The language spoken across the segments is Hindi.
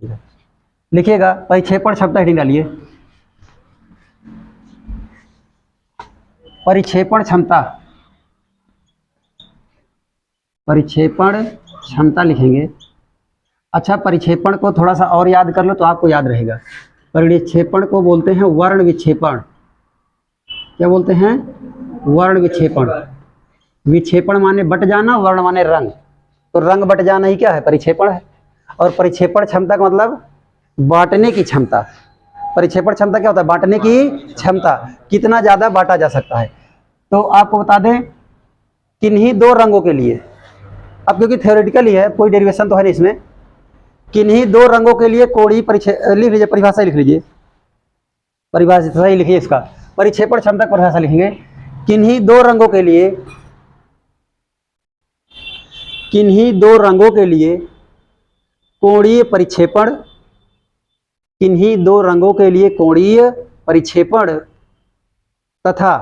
लिखिएगा परिक्षेपण क्षमता, हेडिंग डालिए परिक्षेपण क्षमता, परिक्षेपण क्षमता लिखेंगे। अच्छा, परिक्षेपण को थोड़ा सा और याद कर लो तो आपको याद रहेगा। परिक्षेपण को बोलते हैं वर्ण विक्षेपण। क्या बोलते हैं? वर्ण विक्षेपण। विक्षेपण माने बट जाना, वर्ण माने रंग, तो रंग बट जाना ही क्या है? परिक्षेपण है। और परिक्षेपण क्षमता का मतलब बांटने की क्षमता। परिक्षेपण क्षमता क्या होता है? बांटने की क्षमता, कितना ज़्यादा बांटा जा सकता है। तो आपको बता दें किन्हीं दो रंगों के लिए, अब क्योंकि थ्योरेटिकल ही है, कोई डेरिवेशन तो है नहीं इसमें, किन्हीं दो रंगों के लिए कोणीय लिख लीजिए, परिभाषा लिख लीजिए, परिभाषा ही लिखिए इसका, परिक्षेपण क्षमता की परिभाषा लिखेंगे। किन्हीं दो रंगों के लिए, किन्हीं दो रंगों के लिए कोणीय परिक्षेपण, किन्हीं दो रंगों के लिए कोणीय परिक्षेपण तथा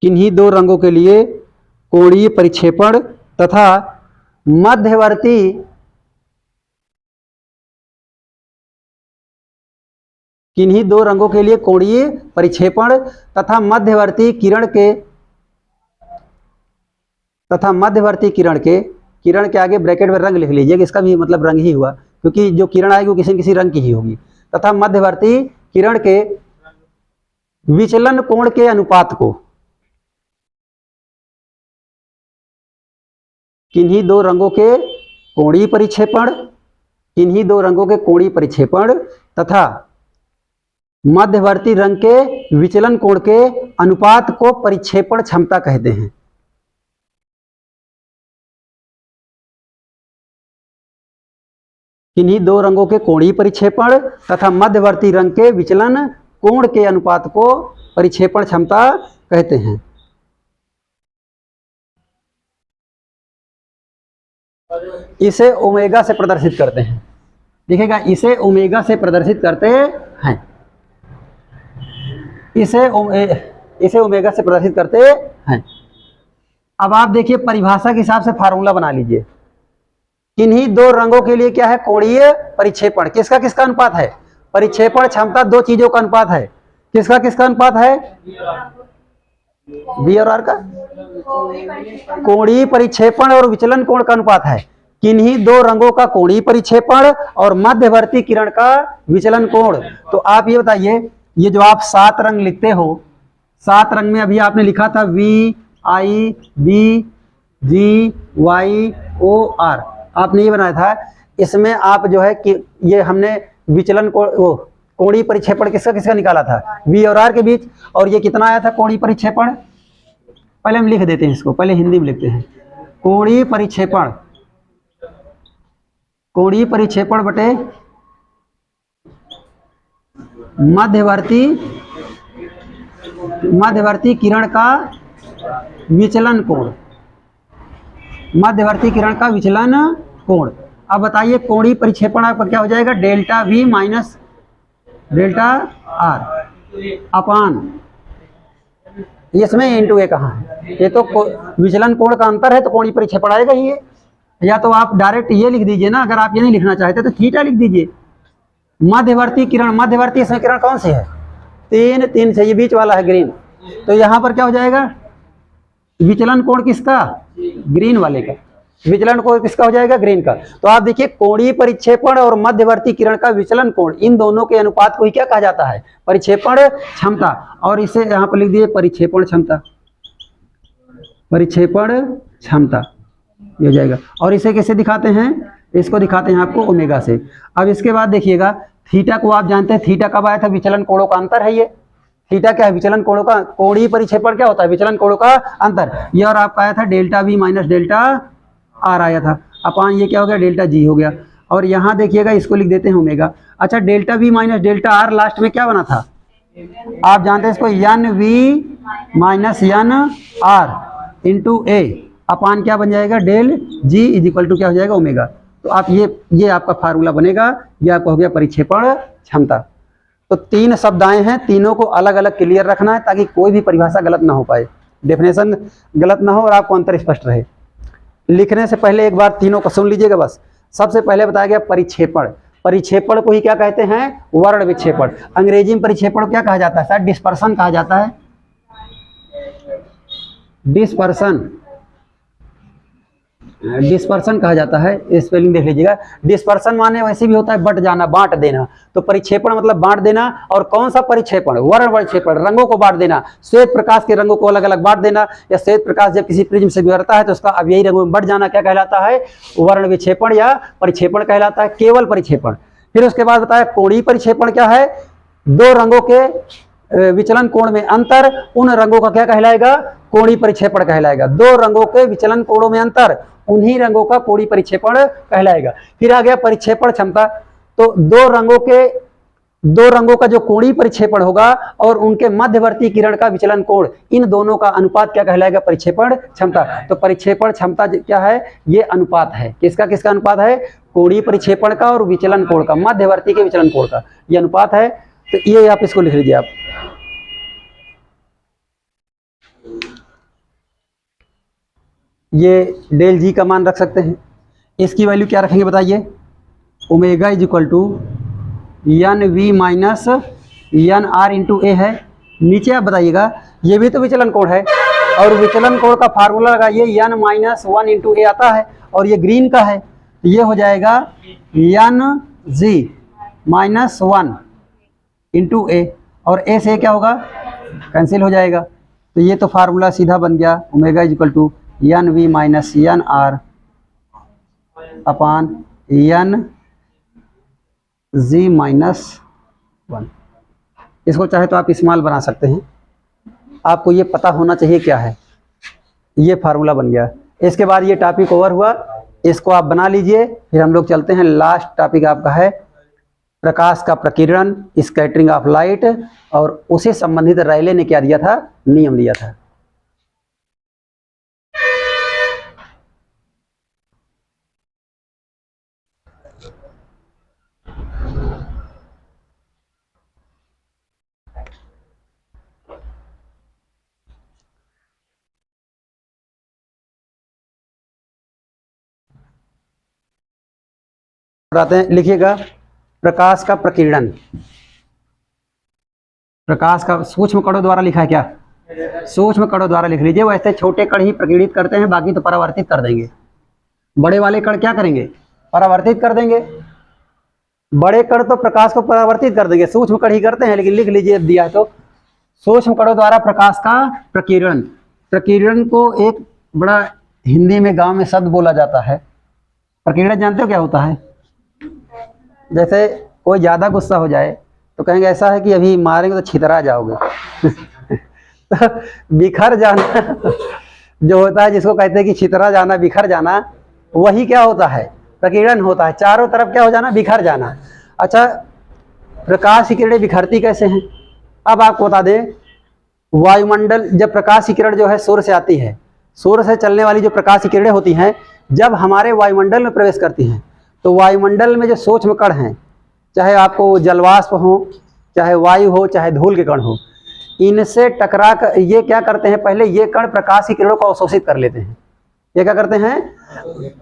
किन्हीं दो रंगों के लिए कोणीय परिक्षेपण तथा मध्यवर्ती किन्हीं दो रंगों के लिए कोणीय परिक्षेपण तथा मध्यवर्ती किरण के किरण के आगे ब्रैकेट में रंग लिख लीजिए कि इसका भी मतलब रंग ही हुआ, क्योंकि जो किरण आएगी वो किसी न किसी रंग की ही होगी। तथा मध्यवर्ती किरण के विचलन कोण के अनुपात को, किन्हीं दो रंगों के कोणीय परिक्षेपण, किन्हीं दो रंगों के कोणीय परिक्षेपण तथा मध्यवर्ती रंग के विचलन कोण के अनुपात को परिक्षेपण क्षमता कहते हैं। किन्हीं दो रंगों के कोणीय परिक्षेपण तथा मध्यवर्ती रंग के विचलन कोण के अनुपात को परिक्षेपण क्षमता कहते हैं। इसे ओमेगा से प्रदर्शित करते हैं। देखिएगा, इसे ओमेगा से प्रदर्शित करते हैं, इसे ओमेगा से प्रदर्शित करते हैं। अब आप देखिए परिभाषा के हिसाब से फार्मूला बना लीजिए। किन्हीं दो रंगों के लिए क्या है? कोणीय परिक्षेपण। किसका किसका अनुपात है? परिक्षेपण क्षमता दो चीजों का अनुपात है। किसका किसका अनुपात है? बी और आर का। कोणीय परिक्षेपण और विचलन कोण का अनुपात है। किन्हीं दो रंगों का कोणीय परिक्षेपण और मध्यवर्ती किरण का विचलन कोण। तो आप ये बताइए, ये जो आप 7 रंग लिखते हो, 7 रंग में अभी आपने लिखा था V I B G Y O R, आपने ये बनाया था। इसमें आप जो है कि ये हमने विचलन कोणीय परिक्षेपण किसका किसका निकाला था? V और R के बीच। और ये कितना आया था कोणीय परिक्षेपण? पहले हम लिख देते हैं इसको, पहले हिंदी में लिखते हैं। कोणीय परिक्षेपण, कोणीय परिक्षेपण बटे मध्यवर्ती किरण का विचलन कोण, मध्यवर्ती किरण का विचलन कोण। अब बताइए कोणीय परिक्षेपण आपका क्या हो जाएगा? Delta V minus delta R अपान, इसमें इंटू ए कहाँ है? ये तो विचलन कोण का अंतर है, तो कोणीय परिक्षेपण आएगा ही। या तो आप डायरेक्ट ये लिख दीजिए ना, अगर आप ये नहीं लिखना चाहते तो थीटा लिख दीजिए। मध्यवर्ती किरण, मध्यवर्ती इसमें किरण कौन सी है? 3 से, ये बीच वाला है ग्रीन। तो यहाँ पर क्या हो जाएगा? विचलन कोण किसका? ग्रीन वाले का। विचलन कोण किसका हो जाएगा? ग्रीन का। तो आप देखिए कोणीय परिक्षेपण और मध्यवर्ती किरण का विचलन कोण, इन दोनों के अनुपात को ही क्या कहा जाता है? परिक्षेपण क्षमता। और इसे यहाँ पर लिख दिए परिक्षेपण क्षमता, परिक्षेपण क्षमता, ये हो जाएगा। और इसे कैसे दिखाते हैं? इसको दिखाते हैं आपको ओमेगा से। अब इसके बाद देखिएगा, थीटा को आप जानते हैं, थीटा कब आया था? विचलन कोणों का अंतर है ये। थीटा क्या है? विचलन कोणों का, कोणीय परिक्षेपण क्या होता है? विचलन कोणों का अंतर। ये और आपका आया था delta V minus delta R आया था, अपान ये क्या हो गया? डेल्टा G हो गया। और यहाँ देखिएगा, इसको लिख देते हैं ओमेगा। अच्छा, delta V minus delta R last में क्या बना था? आप जानते हैं इसको, NV minus NR into A upon क्या बन जाएगा? Del G is equal to क्या हो जाएगा? ओमेगा। तो आप ये आपका फार्मूला बनेगा। ये आपका हो गया परिक्षेपण क्षमता। तो 3 शब्द आए हैं, तीनों को अलग अलग क्लियर रखना है ताकि कोई भी परिभाषा गलत ना हो पाए, डेफिनेशन गलत ना हो और आपको अंतर स्पष्ट रहे। लिखने से पहले एक बार तीनों को सुन लीजिएगा बस। सबसे पहले बताया गया परिक्षेपण। परिक्षेपण को ही क्या कहते हैं? वर्ण विक्षेपण। अंग्रेजी में परिक्षेपण क्या कहा जाता है? शायद डिस्पर्सन कहा जाता है। डिस्पर्सन, डिस्पर्सन कहा जाता है। स्पेलिंग देख लीजिएगा। डिस्पर्सन माने वैसे भी होता है बट जाना, बांट देना। तो परिक्षेपण मतलब बांट देना। और कौन सा परिक्षेपण? वर्ण परिक्षेपण, रंगों को बांट देना। श्वेत प्रकाश के रंगों को अलग अलग बांट देना, या श्वेत प्रकाश जब किसी प्रिज्म से गुजरता है तो उसका अवयवी रंगों में बढ़ जाना क्या कहलाता है? वर्ण विक्षेपण या परिक्षेपण कहलाता है, केवल परिक्षेपण। फिर उसके बाद बताया कोणीय परिक्षेपण क्या है? दो रंगों के विचलन कोण में अंतर, उन रंगों का क्या कहलाएगा? कोणीय परिक्षेपण कहलाएगा। दो रंगों के विचलन कोणों में अंतर, उन्हीं रंगों का कोणीय परिक्षेपण कहलाएगा। फिर आ गया परिक्षेपण क्षमता। तो दो रंगों का जो कोणीय परिक्षेपण होगा और उनके मध्यवर्ती किरण का विचलन कोण, इन दोनों का अनुपात क्या कहलाएगा? परिक्षेपण क्षमता। तो परिक्षेपण क्षमता क्या है? ये अनुपात है। किसका किसका अनुपात है? कोणीय परिक्षेपण का और विचलन कोण का, मध्यवर्ती के विचलन कोण का ये अनुपात है। तो ये आप इसको लिख लीजिए। आप ये डेल जी का मान रख सकते हैं। इसकी वैल्यू क्या रखेंगे बताइए? Omega is equal to N V minus N R into A है। नीचे आप बताइएगा, ये भी तो विचलन कोण है और विचलन कोण का फार्मूला लगाइए, एन माइनस वन इंटू ए आता है और ये ग्रीन का है, तो ये हो जाएगा N G minus one into A, और ए से क्या होगा? कैंसिल हो जाएगा। तो ये तो फार्मूला सीधा बन गया, omega is equal to N V minus N R upon N G minus one. इसको चाहे तो आप स्मॉल बना सकते हैं, आपको ये पता होना चाहिए क्या है। ये फार्मूला बन गया। इसके बाद ये टॉपिक ओवर हुआ, इसको आप बना लीजिए। फिर हम लोग चलते हैं, लास्ट टॉपिक आपका है प्रकाश का प्रकीर्णन, स्कैटरिंग ऑफ लाइट, और उसे संबंधित रायले ने क्या दिया था? नियम दिया था। आते हैं, लिखिएगा प्रकाश का प्रकीर्णन। प्रकाश का सूक्ष्म कणों द्वारा लिखा है क्या? सूक्ष्म कणों द्वारा लिख लीजिए। वैसे छोटे कण ही प्रकीर्णित करते हैं, बाकी तो परावर्तित कर देंगे। बड़े वाले कण क्या करेंगे? परावर्तित कर देंगे। बड़े कण तो प्रकाश को परावर्तित कर देंगे, सूक्ष्म कण ही करते हैं। लेकिन लिख लीजिए, दिया है तो सूक्ष्म कणों द्वारा प्रकाश का प्रकीर्णन। प्रकीर्णन को एक बड़ा हिंदी में गांव में शब्द बोला जाता है। प्रकीर्णन जानते हो क्या होता है? जैसे कोई ज़्यादा गुस्सा हो जाए तो कहेंगे ऐसा है कि अभी मारेंगे तो छितरा जाओगे। तो बिखर जाना जो होता है, जिसको कहते हैं कि छितरा जाना, बिखर जाना, वही क्या होता है? प्रकीर्णन होता है। चारों तरफ क्या हो जाना? बिखर जाना। अच्छा, प्रकाश की किरणें बिखरती कैसे हैं? अब आपको बता दें, वायुमंडल, जब प्रकाश की किरण जो है सूर्य से आती है, सूर्य से चलने वाली जो प्रकाश की किरणें होती हैं, जब हमारे वायुमंडल में प्रवेश करती हैं तो वायुमंडल में जो सूक्ष्म कण हैं, चाहे आपको जलवाष्प हो, चाहे वायु हो, चाहे धूल के कण हो, इनसे टकरा कर ये क्या करते हैं? पहले ये कण प्रकाश की किरणों को अवशोषित कर लेते हैं। ये क्या करते हैं?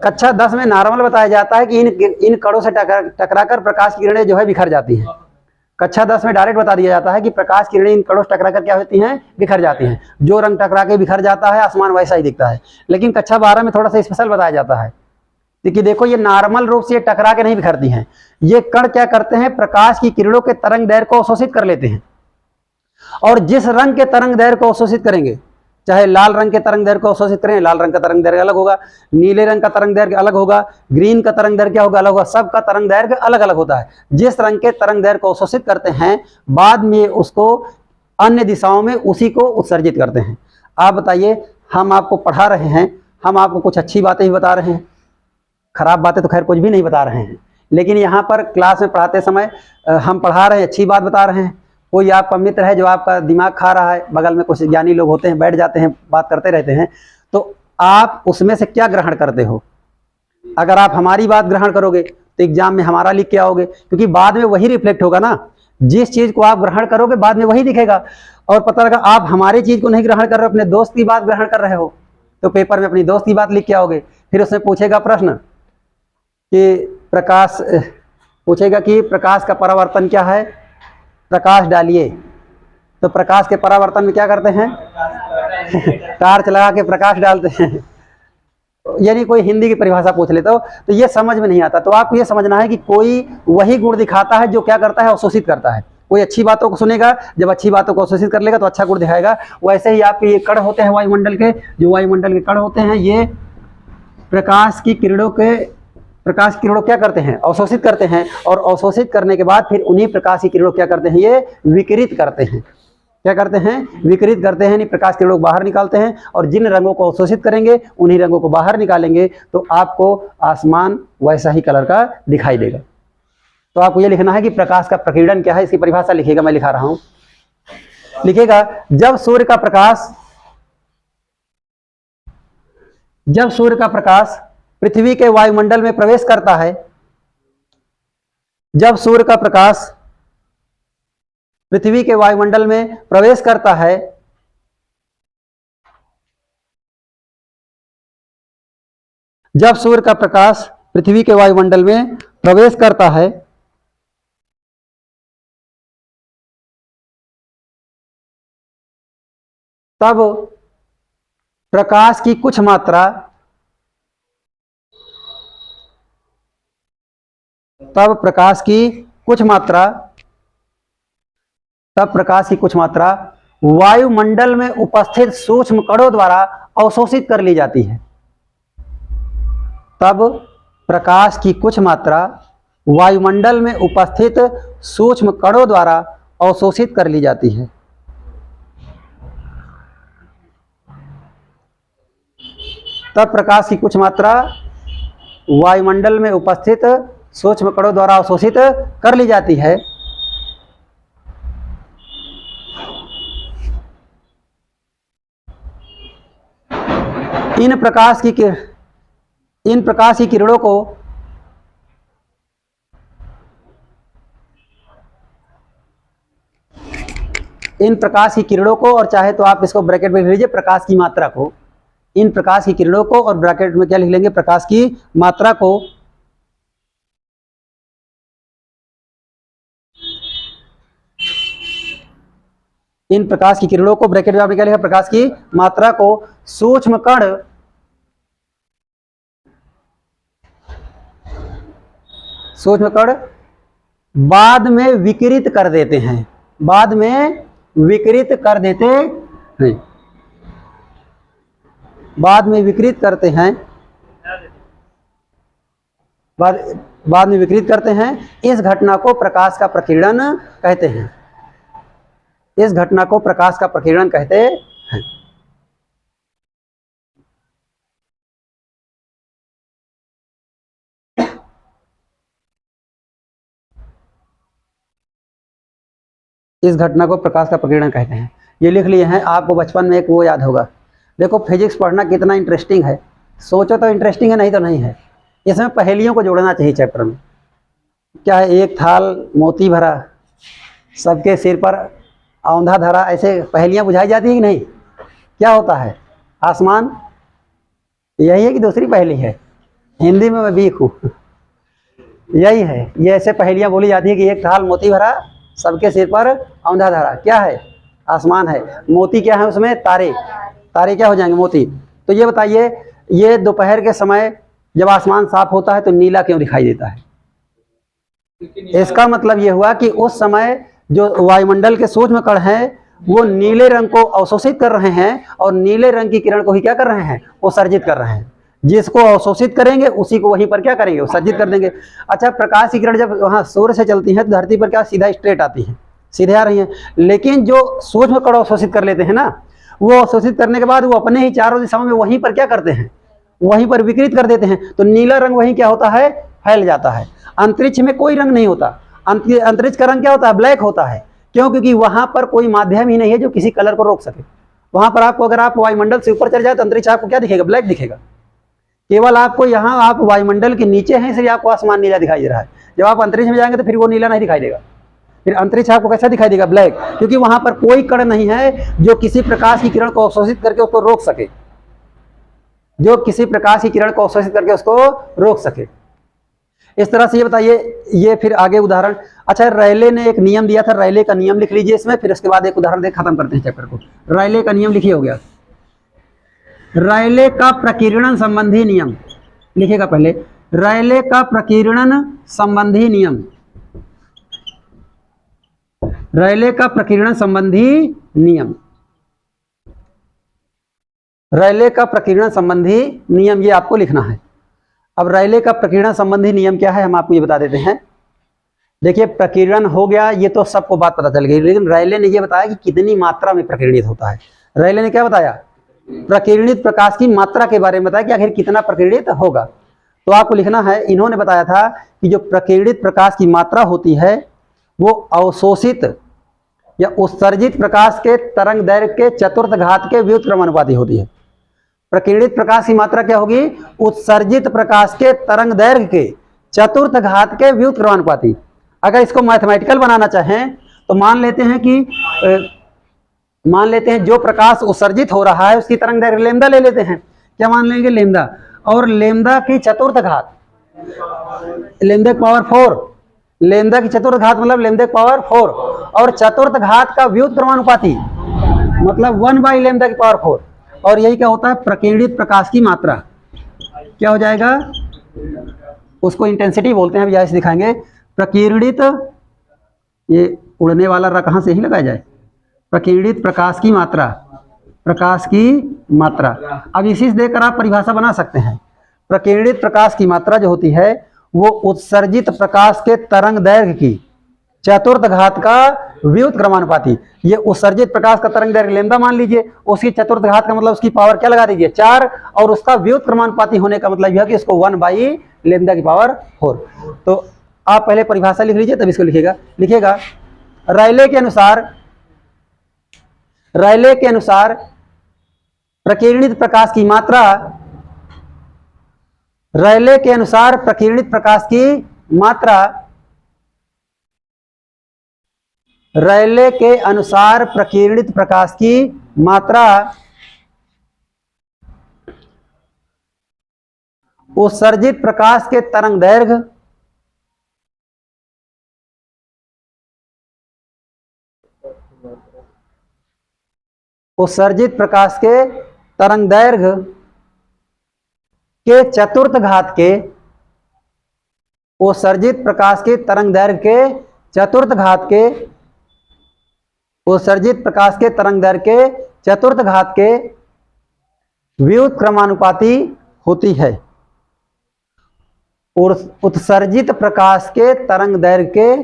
कक्षा 10 में नॉर्मल बताया जाता है कि इन कणों से टकरा कर प्रकाश की किरणें जो है बिखर जाती हैं। कक्षा 10 में डायरेक्ट बता दिया जाता है कि प्रकाश की किरणें इन कणों से टकरा कर क्या होती हैं? बिखर जाती हैं। जो रंग टकरा के बिखर जाता है, आसमान वैसा ही दिखता है। लेकिन कक्षा 12 में थोड़ा सा स्पेशल बताया जाता है कि देखो, ये नॉर्मल रूप से ये टकरा के नहीं बिखरती हैं। ये कण क्या करते हैं? प्रकाश की किरणों के तरंग दैर्घ्य को अवशोषित कर लेते हैं, और जिस रंग के तरंग दैर्घ्य को अवशोषित करेंगे, चाहे लाल रंग के तरंग दैर्घ्य को अवशोषित करें, लाल रंग का तरंग दैर्घ्य अलग होगा, नीले रंग का तरंग दैर्घ्य अलग होगा, ग्रीन का तरंग दैर्घ्य क्या होगा? अलग होगा। सबका तरंग दैर्घ्य अलग अलग होता है। जिस रंग के तरंग दैर्घ्य को अवशोषित करते हैं, बाद में उसको अन्य दिशाओं में उसी को उत्सर्जित करते हैं। आप बताइए, हम आपको पढ़ा रहे हैं, हम आपको कुछ अच्छी बातें ही बता रहे हैं, खराब बातें तो खैर कुछ भी नहीं बता रहे हैं, लेकिन यहाँ पर क्लास में पढ़ाते समय हम पढ़ा रहे हैं, अच्छी बात बता रहे हैं। कोई आपका मित्र है जो आपका दिमाग खा रहा है, बगल में कुछ ज्ञानी लोग होते हैं, बैठ जाते हैं, बात करते रहते हैं, तो आप उसमें से क्या ग्रहण करते हो? अगर आप हमारी बात ग्रहण करोगे तो एग्जाम में हमारा लिख के आओगे, क्योंकि बाद में वही रिफ्लेक्ट होगा ना। जिस चीज़ को आप ग्रहण करोगे बाद में वही दिखेगा। और पता लगा आप हमारी चीज़ को नहीं ग्रहण कर रहे हो, अपने दोस्त की बात ग्रहण कर रहे हो, तो पेपर में अपनी दोस्त की बात लिख के आओगे। फिर उसने पूछेगा प्रश्न, कि प्रकाश पूछेगा कि प्रकाश का परावर्तन क्या है, प्रकाश डालिए, तो प्रकाश के परावर्तन में क्या करते हैं टार्च लगा के प्रकाश डालते हैं। यानी कोई हिंदी की परिभाषा पूछ ले तो ये समझ में नहीं आता। तो आपको ये समझना है कि कोई वही गुण दिखाता है जो क्या करता है, अवशोषित करता है। कोई अच्छी बातों को सुनेगा, जब अच्छी बातों को अवशोषित कर लेगा तो अच्छा गुण दिखाएगा। वैसे ही आपके ये कण होते हैं वायुमंडल के, जो वायुमंडल के कण होते हैं, ये प्रकाश की किरणों क्या करते हैं, अवशोषित करते हैं, और अवशोषित करने के बाद फिर उन्हीं प्रकाश की किरणों क्या करते हैं, ये विकिरित करते हैं। क्या करते हैं, विकिरित करते हैं, यानी प्रकाश किरणों को बाहर निकालते हैं, और जिन रंगों को अवशोषित करेंगे उन्हीं रंगों को बाहर निकालेंगे, तो आपको आसमान वैसा ही कलर का दिखाई देगा। तो आपको ये लिखना है कि प्रकाश का प्रकीर्णन क्या है, इसकी परिभाषा लिखिएगा, मैं लिखा रहा हूं। लिखिएगा, जब सूर्य का प्रकाश पृथ्वी के वायुमंडल में प्रवेश करता है, जब सूर्य का प्रकाश पृथ्वी के वायुमंडल में प्रवेश करता है, जब सूर्य का प्रकाश पृथ्वी के वायुमंडल में प्रवेश करता है, तब प्रकाश की कुछ मात्रा वायुमंडल में उपस्थित सूक्ष्म कणों द्वारा अवशोषित कर ली जाती है। तब प्रकाश की कुछ मात्रा वायुमंडल में उपस्थित सूक्ष्म कणों द्वारा अवशोषित कर ली जाती है। तब प्रकाश की कुछ मात्रा वायुमंडल में उपस्थित सूक्ष्म कणों द्वारा अवशोषित कर ली जाती है। इन प्रकाश की किरणों को और चाहे तो आप इसको ब्रैकेट में लिख लीजिए प्रकाश की मात्रा को, इन प्रकाश की किरणों को, और ब्रैकेट में क्या लिख लेंगे, प्रकाश की मात्रा को इन प्रकाश की किरणों को, ब्रैकेट में आपने क्या लिखा, प्रकाश की मात्रा को सूक्ष्म कण बाद में विकिरित कर देते हैं, बाद में विकिरित करते हैं। इस घटना को प्रकाश का प्रकीर्णन कहते हैं। इस घटना को प्रकाश का प्रकीर्णन कहते हैं। इस घटना को प्रकाश का प्रकीर्णन कहते हैं। ये लिख लिए हैं। आपको बचपन में एक वो याद होगा, देखो फिजिक्स पढ़ना कितना इंटरेस्टिंग है, सोचो तो इंटरेस्टिंग है, नहीं तो नहीं है। इसमें पहेलियों को जोड़ना चाहिए चैप्टर में। क्या है, एक थाल मोती भरा, सबके सिर पर औंधा धरा, ऐसे पहेलियां बुझाई जाती है कि नहीं? क्या होता है, आसमान? यही है कि दूसरी पहेली है? हिंदी में मैं वीक हूँ। यही है, ये ऐसे पहेलियां बोली जाती है कि एक थाल मोती भरा, सबके सिर पर औंधा धरा। क्या है? आसमान है। मोती क्या है उसमें? तारे। तारे क्या हो जाएंगे? मोती। तो ये बताइए, ये दोपहर के समय जब आसमान साफ होता है तो नीला क्यों दिखाई देता है? इसका मतलब ये हुआ कि उस समय जो वायुमंडल के सूक्ष्म कण हैं वो नीले रंग को अवशोषित कर रहे हैं, और नीले रंग की किरण को ही क्या कर रहे हैं? वो सर्जित कर रहे हैं। जिसको अवशोषित करेंगे उसी को वहीं पर क्या करेंगे? वो सर्जित कर देंगे। अच्छा, प्रकाश की किरण जब वहाँ सूर्य से चलती है तो धरती पर क्या सीधा स्ट्रेट आती है, सीधे आ रही हैं। लेकिन जो सूक्ष्म कण अवशोषित कर लेते हैं ना, वो अवशोषित करने के बाद वो अपने ही चारों दिशाओं में वहीं पर क्या करते हैं? वहीं पर विकृत कर देते हैं। तो नीला रंग वहीं क्या होता है? फैल जाता है। अंतरिक्ष में कोई रंग नहीं होता। अंतरिक्ष का रंग क्या होता है? ब्लैक होता है। क्यों? क्योंकि वहां पर कोई माध्यम ही नहीं है जो किसी कलर को रोक सके। वहां पर आपको, अगर आप वायुमंडल से ऊपर चले जाए तो अंतरिक्ष आपको क्या दिखेगा? ब्लैक दिखेगा। केवल आपको यहाँ, आप वायुमंडल के नीचे हैं इसलिए आपको आसमान नीला दिखाई दे रहा है। जब आप अंतरिक्ष में जाएंगे तो फिर वो नीला नहीं दिखाई देगा। फिर अंतरिक्ष आपको कैसा दिखाई देगा? ब्लैक। क्योंकि वहां पर कोई कण नहीं है जो किसी प्रकाश की किरण को अवशोषित करके उसको रोक सके, जो किसी प्रकाश की किरण को अवशोषित करके उसको रोक सके। इस तरह से ये बताइए, ये फिर आगे उदाहरण। अच्छा, रेले ने एक नियम दिया था, रेले का नियम लिख लीजिए इसमें, फिर उसके बाद एक उदाहरण देख खत्म करते हैं चैप्टर को। रेले का नियम लिखिए, हो गया। रेले का प्रकीर्णन संबंधी नियम लिखिएगा पहले। रेले का प्रकीर्णन संबंधी नियम, रेले का प्रकीर्णन संबंधी नियम, रेले का प्रकीर्णन संबंधी नियम, ये आपको लिखना है। अब रेले का प्रकीर्णन संबंधी नियम क्या है, हम आपको ये बता देते हैं। देखिए, प्रकीर्णन हो गया, ये तो सबको बात पता चल गई, लेकिन रेले ने ये बताया कि कितनी मात्रा में प्रकीर्णित होता है। रेले ने क्या बताया? प्रकीर्णित प्रकाश की मात्रा के बारे में बताया कि आखिर कितना प्रकीर्णित होगा। तो आपको लिखना है, इन्होंने बताया था कि जो प्रकीर्णित प्रकाश की मात्रा होती है वो अवशोषित या उत्सर्जित प्रकाश के तरंग दैर्घ्य के चतुर्थ घात के व्युत्क्रमानुपाती होती है। प्रकीर्णित प्रकाश की मात्रा क्या होगी? उत्सर्जित प्रकाश के तरंग दैर्घ्य के चतुर्थ घात के व्युत्क्रमानुपाती। अगर इसको मैथमेटिकल बनाना चाहें तो मान लेते हैं जो प्रकाश उत्सर्जित हो रहा है उसकी तरंग दैर्घ्य लैम्डा ले लेते हैं। क्या मान लेंगे? लैम्डा। और लैम्डा की चतुर्थ घात, लैम्डा की पावर 4, लैम्डा की चतुर्थ घात मतलब लैम्डा की पावर 4, और चतुर्थ घात का व्युत्क्रमानुपाती मतलब 1 लैम्डा की पावर 4। और यही क्या होता है? प्रकीर्णित प्रकाश की मात्रा। क्या हो जाएगा? उसको इंटेंसिटी बोलते हैं, अभी ऐसे दिखाएंगे। प्रकीर्णित, ये उड़ने वाला र कहाँ से ही लगाया जाए, प्रकीर्णित प्रकाश की मात्रा, प्रकाश की मात्रा। अब इसी से देकर आप परिभाषा बना सकते हैं। प्रकीर्णित प्रकाश की मात्रा जो होती है वो उत्सर्जित प्रकाश के तरंग दैर्घ्य की चतुर्थ घात का व्युत्क्रमानुपाती। ये उत्सर्जित प्रकाश का तरंग दैर्घ्य लैम्डा मान लीजिए, उसकी चतुर्थ घात का मतलब उसकी पावर क्या लगा दीजिए? 4, और उसका व्युत्क्रमानुपाती होने का मतलब यह कि इसको 1 लैम्डा की पावर 4। तो आप पहले परिभाषा लिख लीजिए, तब इसको लिखिएगा। रेले के अनुसार प्रकीर्णित प्रकाश की मात्रा, रेले के अनुसार प्रकीर्णित प्रकाश की मात्रा, रेले के अनुसार प्रकीर्णित प्रकाश की मात्रा उत्सर्जित प्रकाश के तरंग दैर्घ्य, उत्सर्जित प्रकाश के तरंग दैर्घ्य के चतुर्थ घात के, उत्सर्जित प्रकाश के तरंग दैर्घ्य के चतुर्थ घात के, उत्सर्जित प्रकाश के तरंग दैर्घ्य के चतुर्थ घात के व्युत्क्रमानुपाती होती है। और उत्सर्जित प्रकाश के तरंग दैर्घ्य के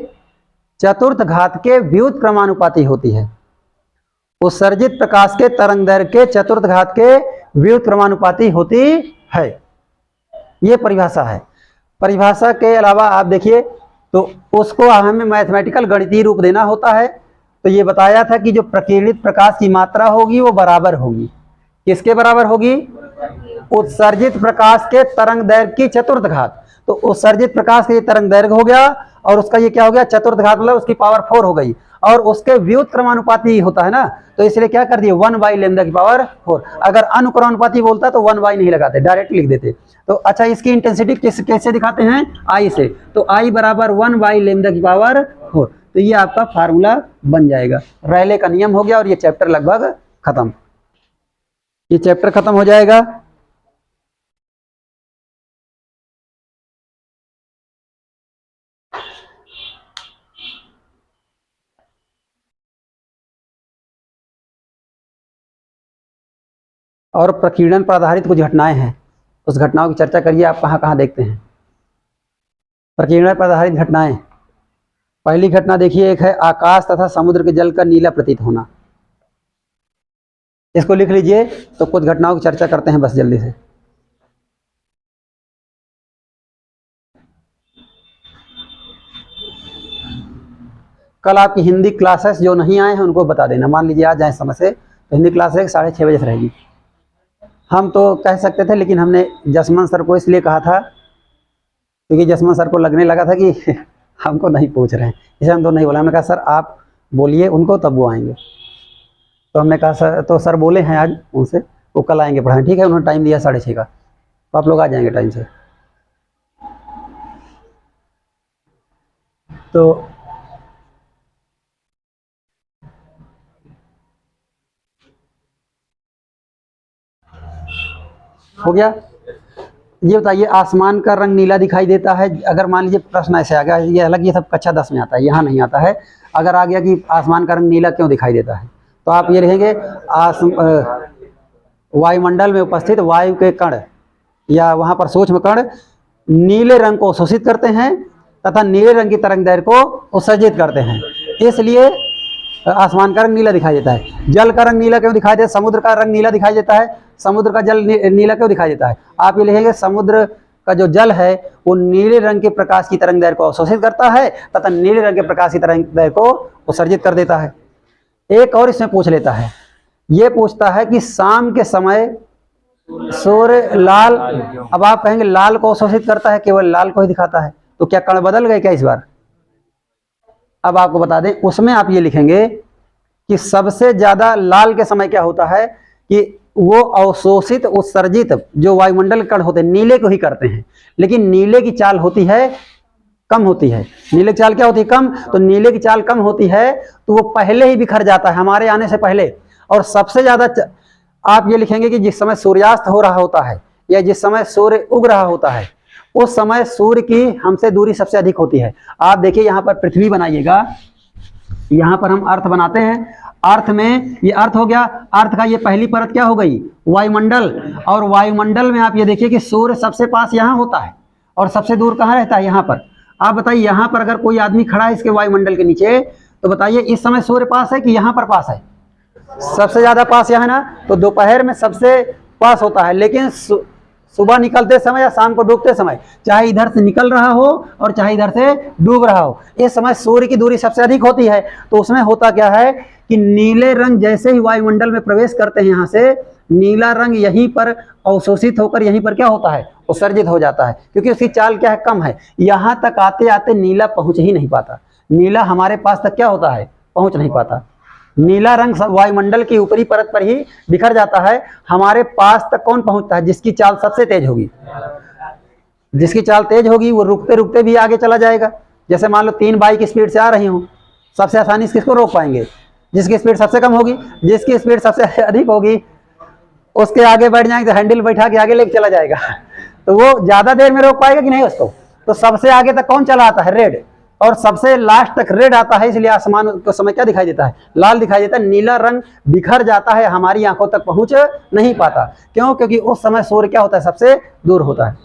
चतुर्थ घात के व्युत्क्रमानुपाती होती है। उत्सर्जित प्रकाश के तरंग दैर्घ्य के चतुर्थ घात के व्युत्क्रमानुपाती होती है। यह परिभाषा है। परिभाषा के अलावा आप देखिए तो उसको हमें मैथमेटिकल गणितीय रूप देना होता है। तो ये बताया था कि जो प्रकीर्णित प्रकाश की मात्रा होगी वो बराबर होगी, किसके बराबर होगी? उत्सर्जित प्रकाश के तरंग दैर्घ्य की चतुर्थ घात। तो उत्सर्जित प्रकाश के तरंग दैर्घ्य हो गया और उसका ये क्या हो गया? चतुर्थ घात, मतलब उसकी पावर 4 हो गई, और उसके व्युत्क्रमानुपाती होता है ना, तो इसलिए क्या कर दिए? 1 लैम्डा की पावर 4। अगर अनुक्रमानुपाती बोलता तो 1 नहीं लगाते, डायरेक्ट लिख देते। तो अच्छा, इसकी इंटेंसिटी कैसे दिखाते हैं? आई से। तो आई बराबर 1 लैम्डा की पावर 4। तो ये आपका फार्मूला बन जाएगा। रेले का नियम हो गया और ये चैप्टर लगभग खत्म, ये चैप्टर खत्म हो जाएगा। और प्रकीर्णन पर आधारित कुछ घटनाएं हैं, उस घटनाओं की चर्चा करिए। आप कहाँ कहाँ देखते हैं प्रकीर्णन पर आधारित घटनाएं? पहली घटना देखिए, एक है आकाश तथा समुद्र के जल का नीला प्रतीत होना। इसको लिख लीजिए, तो कुछ घटनाओं की चर्चा करते हैं बस जल्दी से। कल आपकी हिंदी क्लासेस जो नहीं आए हैं उनको बता देना। मान लीजिए आज जाए समय से, तो हिंदी क्लास 6:30 बजे से रहेगी। हम तो कह सकते थे, लेकिन हमने जसमन सर को इसलिए कहा था क्योंकि जसमन सर को लगने लगा था कि हमको नहीं पूछ रहे हैं, इसे हम तो नहीं बोला। हमने कहा सर आप बोलिए उनको, तब वो आएंगे। तो हमने कहा सर, तो सर बोले हैं आज उनसे, वो कल आएंगे पढ़ाएं। ठीक है, उन्होंने टाइम दिया 6:30 का, तो आप लोग आ जाएंगे टाइम से। तो हो गया। ये बताइए, आसमान का रंग नीला दिखाई देता है। अगर मान लीजिए प्रश्न ऐसे आ गया, ये अलग, ये सब कक्षा 10 में आता है, यहाँ नहीं आता है। अगर आ गया कि आसमान का रंग नीला क्यों दिखाई देता है, तो आप ये लिखेंगे वायुमंडल में उपस्थित वायु के कण या वहाँ पर सूक्ष्म कण नीले रंग को अवशोषित करते हैं तथा नीले रंग की तरंग दैर्घ्य को उत्सर्जित करते हैं, इसलिए आसमान का रंग नीला दिखाई देता है। जल का रंग नीला क्यों दिखाई देता है, समुद्र का रंग नीला दिखाई देता है, समुद्र का जल नीला क्यों दिखाई देता है, आप ये लिखेंगे समुद्र का जो जल है वो नीले रंग के प्रकाश की तरंग दैर्घ्य को अवशोषित करता है तथा नीले रंग के प्रकाश की तरंग दैर्घ्य को उत्सर्जित कर देता है। एक और इसमें पूछ लेता है, ये पूछता है कि शाम के समय सूर्य लाल, अब आप कहेंगे लाल को अवशोषित करता है, केवल लाल को ही दिखाता है, तो क्या कण बदल गए क्या इस बार? अब आपको बता दें, उसमें आप ये लिखेंगे कि सबसे ज्यादा लाल के समय क्या होता है कि वो अवशोषित उत्सर्जित जो वायुमंडल कण होते हैं नीले को ही करते हैं, लेकिन नीले की चाल होती है कम होती है। नीले की चाल क्या होती है? कम। तो नीले की चाल कम होती है तो वो पहले ही बिखर जाता है हमारे आने से पहले। और सबसे ज्यादा आप ये लिखेंगे कि जिस समय सूर्यास्त हो रहा होता है या जिस समय सूर्य उग रहा होता है उस समय सूर्य की हमसे दूरी सबसे अधिक होती है। आप देखिए यहाँ पर पृथ्वी बनाइएगा, यहाँ पर हम अर्थ बनाते हैं, अर्थ में ये अर्थ हो गया, अर्थ का ये पहली परत क्या हो गई? वायुमंडल। और वायुमंडल में आप ये देखिए कि सूर्य सबसे पास यहाँ होता है और सबसे दूर कहाँ रहता है? यहाँ पर। आप बताइए यहाँ पर अगर कोई आदमी खड़ा है इसके वायुमंडल के नीचे, तो बताइए इस समय सूर्य पास है कि यहाँ पर पास है? सबसे ज्यादा पास यहाँ है ना, तो दोपहर में सबसे पास होता है, लेकिन सुबह निकलते समय या शाम को डूबते समय, चाहे इधर से निकल रहा हो और चाहे इधर से डूब रहा हो, इस समय सूर्य की दूरी सबसे अधिक होती है। तो उसमें होता क्या है कि नीले रंग जैसे ही वायुमंडल में प्रवेश करते हैं यहाँ से, नीला रंग यहीं पर अवशोषित होकर यहीं पर क्या होता है? उत्सर्जित हो जाता है, क्योंकि उसकी चाल क्या है? कम है। यहाँ तक आते आते नीला पहुँच ही नहीं पाता, नीला हमारे पास तक क्या होता है? पहुँच नहीं पाता। नीला रंग वायुमंडल की ऊपरी परत पर ही बिखर जाता है, हमारे पास तक कौन पहुंचता है? जिसकी चाल सबसे तेज होगी। जिसकी चाल तेज होगी वो रुकते रुकते भी आगे चला जाएगा। जैसे मान लो 3 बाइक स्पीड से आ रही हूँ, सबसे आसानी से किसको रोक पाएंगे? जिसकी स्पीड सबसे कम होगी। जिसकी स्पीड सबसे अधिक होगी उसके आगे बैठ जाएंगे तो हैंडल बैठा के आगे लेके चला जाएगा, तो वो ज्यादा देर में रोक पाएगा कि नहीं उसको? तो सबसे आगे तक कौन चला आता है? रेड। और सबसे लास्ट तक रेड आता है, इसलिए आसमान को समय क्या दिखाई देता है? लाल दिखाई देता है। नीला रंग बिखर जाता है, हमारी आंखों तक पहुंच नहीं पाता। क्यों? क्योंकि उस समय सूर्य क्या होता है? सबसे दूर होता है।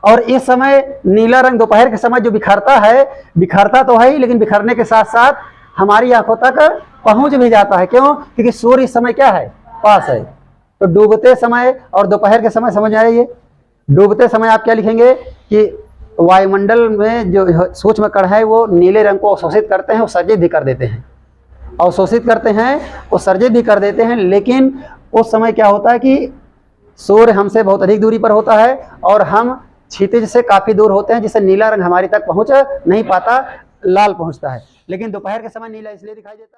और इस समय नीला रंग दोपहर के समय जो बिखरता है, बिखरता तो है ही, लेकिन बिखरने के साथ साथ हमारी आंखों तक पहुंच भी जाता है। क्यों? क्योंकि सूर्य इस समय क्या है? पास है। तो डूबते समय और दोपहर के समय समझ आइए, डूबते समय आप क्या लिखेंगे कि वायुमंडल में जो सूक्ष्म कण है वो नीले रंग को अवशोषित करते हैं, उत्सर्जित भी कर देते हैं, अवशोषित करते हैं, उत्सर्जित भी कर देते हैं। लेकिन उस समय क्या होता है कि सूर्य हमसे बहुत अधिक दूरी पर होता है और हम क्षितिज से काफी दूर होते हैं, जिससे नीला रंग हमारी तक पहुंच नहीं पाता, लाल पहुंचता है। लेकिन दोपहर के समय नीला इसलिए दिखाई देता है।